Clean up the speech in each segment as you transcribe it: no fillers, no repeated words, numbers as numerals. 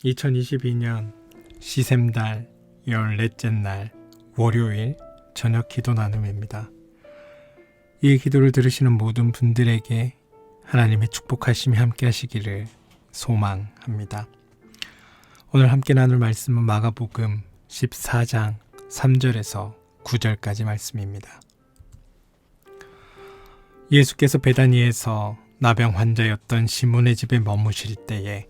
2022년 시샘달 14째 날 월요일 저녁 기도 나눔입니다. 이 기도를 들으시는 모든 분들에게 하나님의 축복하심이 함께 하시기를 소망합니다. 오늘 함께 나눌 말씀은 마가복음 14장 3절에서 9절까지 말씀입니다. 예수께서 베다니에서 나병 환자였던 시몬의 집에 머무실 때에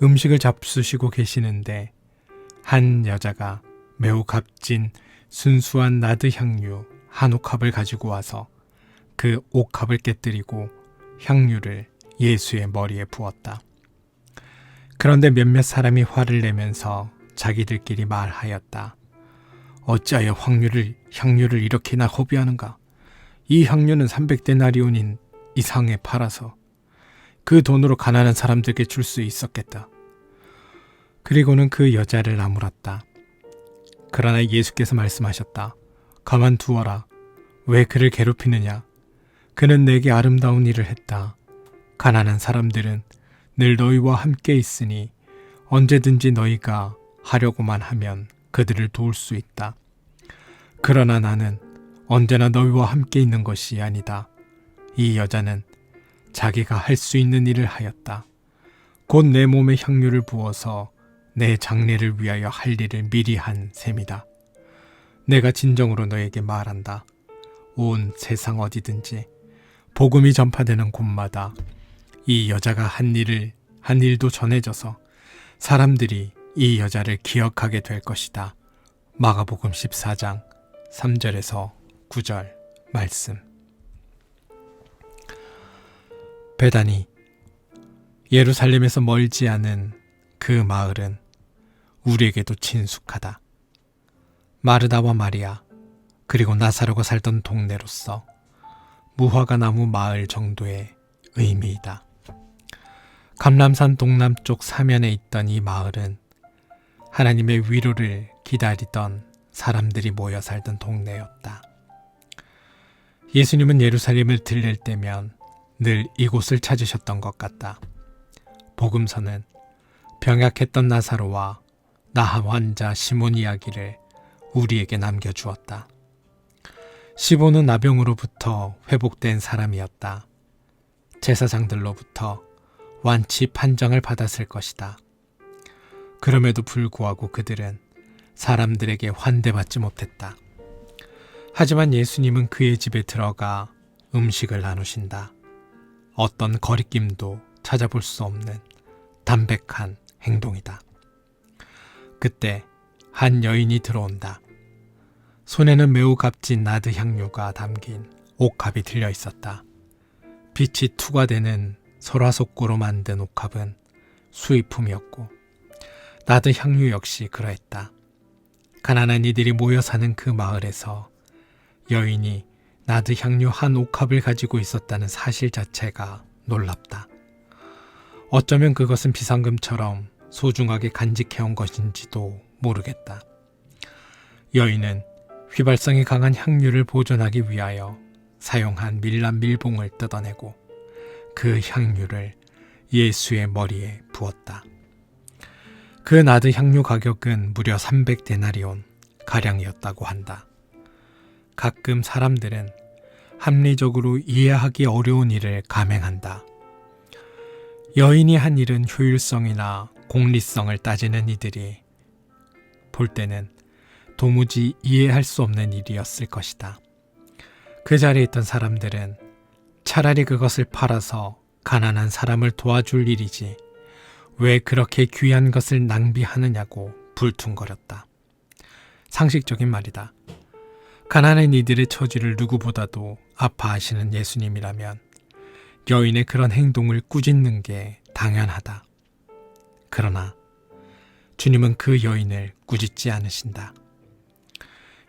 음식을 잡수시고 계시는데 한 여자가 매우 값진 순수한 나드 향유 한 옥합을 가지고 와서 그 옥합을 깨뜨리고 향유를 예수의 머리에 부었다. 그런데 몇몇 사람이 화를 내면서 자기들끼리 말하였다. 어찌하여 향유를 이렇게나 허비하는가? 이 향유는 300데나리온인 이상에 팔아서 그 돈으로 가난한 사람들에게 줄 수 있었겠다. 그리고는 그 여자를 나무랐다. 그러나 예수께서 말씀하셨다. 가만두어라. 왜 그를 괴롭히느냐? 그는 내게 아름다운 일을 했다. 가난한 사람들은 늘 너희와 함께 있으니 언제든지 너희가 하려고만 하면 그들을 도울 수 있다. 그러나 나는 언제나 너희와 함께 있는 것이 아니다. 이 여자는 자기가 할 수 있는 일을 하였다. 곧 내 몸에 향유를 부어서 내 장례를 위하여 할 일을 미리 한 셈이다. 내가 진정으로 너에게 말한다. 온 세상 어디든지 복음이 전파되는 곳마다 이 여자가 한 일도 전해져서 사람들이 이 여자를 기억하게 될 것이다. 마가복음 14장 3절에서 9절 말씀. 베다니, 예루살렘에서 멀지 않은 그 마을은 우리에게도 친숙하다. 마르다와 마리아 그리고 나사로가 살던 동네로서 무화과 나무 마을 정도의 의미이다. 감람산 동남쪽 사면에 있던 이 마을은 하나님의 위로를 기다리던 사람들이 모여 살던 동네였다. 예수님은 예루살렘을 들릴 때면 늘 이곳을 찾으셨던 것 같다. 복음서는 병약했던 나사로와 나함 환자 시몬 이야기를 우리에게 남겨주었다. 시몬은 나병으로부터 회복된 사람이었다. 제사장들로부터 완치 판정을 받았을 것이다. 그럼에도 불구하고 그들은 사람들에게 환대받지 못했다. 하지만 예수님은 그의 집에 들어가 음식을 나누신다. 어떤 거리낌도 찾아볼 수 없는 담백한 행동이다. 그때 한 여인이 들어온다. 손에는 매우 값진 나드 향유가 담긴 옥합이 들려 있었다. 빛이 투과되는 설화석고로 만든 옥합은 수입품이었고 나드 향유 역시 그러했다. 가난한 이들이 모여 사는 그 마을에서 여인이 나드 향유 한 옥합을 가지고 있었다는 사실 자체가 놀랍다. 어쩌면 그것은 비상금처럼 소중하게 간직해온 것인지도 모르겠다. 여인은 휘발성이 강한 향유를 보존하기 위하여 사용한 밀랍 밀봉을 뜯어내고 그 향유를 예수의 머리에 부었다. 그 나드 향유 가격은 무려 300데나리온 가량이었다고 한다. 가끔 사람들은 합리적으로 이해하기 어려운 일을 감행한다. 여인이 한 일은 효율성이나 공리성을 따지는 이들이 볼 때는 도무지 이해할 수 없는 일이었을 것이다. 그 자리에 있던 사람들은 차라리 그것을 팔아서 가난한 사람을 도와줄 일이지 왜 그렇게 귀한 것을 낭비하느냐고 불퉁거렸다. 상식적인 말이다. 가난한 이들의 처지를 누구보다도 아파하시는 예수님이라면 여인의 그런 행동을 꾸짖는 게 당연하다. 그러나 주님은 그 여인을 꾸짖지 않으신다.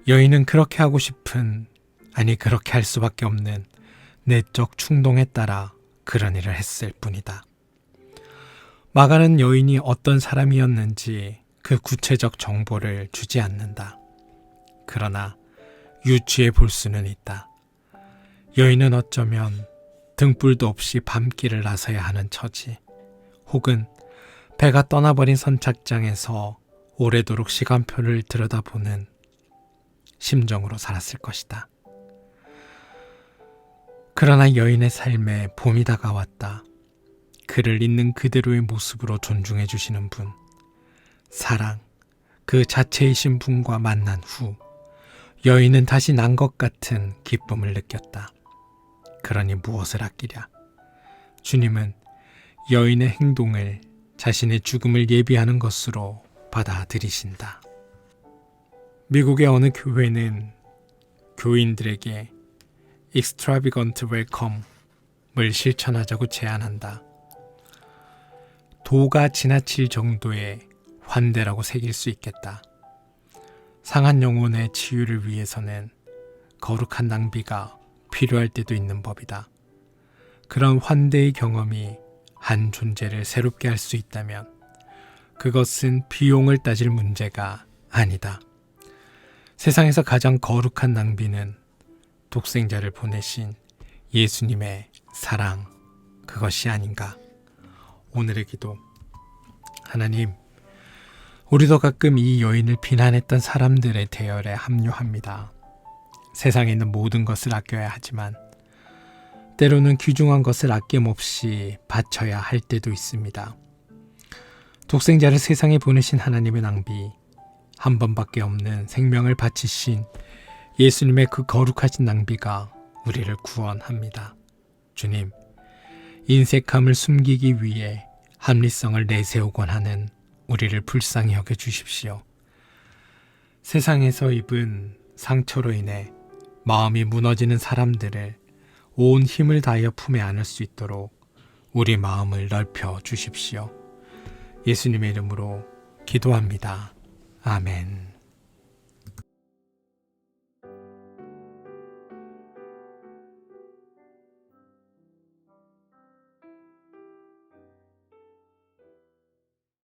여인은 그렇게 하고 싶은, 아니 그렇게 할 수밖에 없는 내적 충동에 따라 그런 일을 했을 뿐이다. 마가는 여인이 어떤 사람이었는지 그 구체적 정보를 주지 않는다. 그러나 유추해 볼 수는 있다. 여인은 어쩌면 등불도 없이 밤길을 나서야 하는 처지, 혹은 배가 떠나버린 선착장에서 오래도록 시간표를 들여다보는 심정으로 살았을 것이다. 그러나 여인의 삶에 봄이 다가왔다. 그를 있는 그대로의 모습으로 존중해 주시는 분, 사랑, 그 자체이신 분과 만난 후 여인은 다시 난 것 같은 기쁨을 느꼈다. 그러니 무엇을 아끼랴? 주님은 여인의 행동을 자신의 죽음을 예비하는 것으로 받아들이신다. 미국의 어느 교회는 교인들에게 extravagant welcome을 실천하자고 제안한다. 도가 지나칠 정도의 환대라고 새길 수 있겠다. 상한 영혼의 치유를 위해서는 거룩한 낭비가 필요할 때도 있는 법이다. 그런 환대의 경험이 한 존재를 새롭게 할 수 있다면 그것은 비용을 따질 문제가 아니다. 세상에서 가장 거룩한 낭비는 독생자를 보내신 예수님의 사랑, 그것이 아닌가. 오늘의 기도. 하나님, 우리도 가끔 이 여인을 비난했던 사람들의 대열에 합류합니다. 세상에 있는 모든 것을 아껴야 하지만 때로는 귀중한 것을 아낌없이 바쳐야 할 때도 있습니다. 독생자를 세상에 보내신 하나님의 낭비, 한 번밖에 없는 생명을 바치신 예수님의 그 거룩하신 낭비가 우리를 구원합니다. 주님, 인색함을 숨기기 위해 합리성을 내세우곤 하는 우리를 불쌍히 여겨 주십시오. 세상에서 입은 상처로 인해 마음이 무너지는 사람들을 온 힘을 다하여 품에 안을 수 있도록 우리 마음을 넓혀 주십시오. 예수님의 이름으로 기도합니다. 아멘.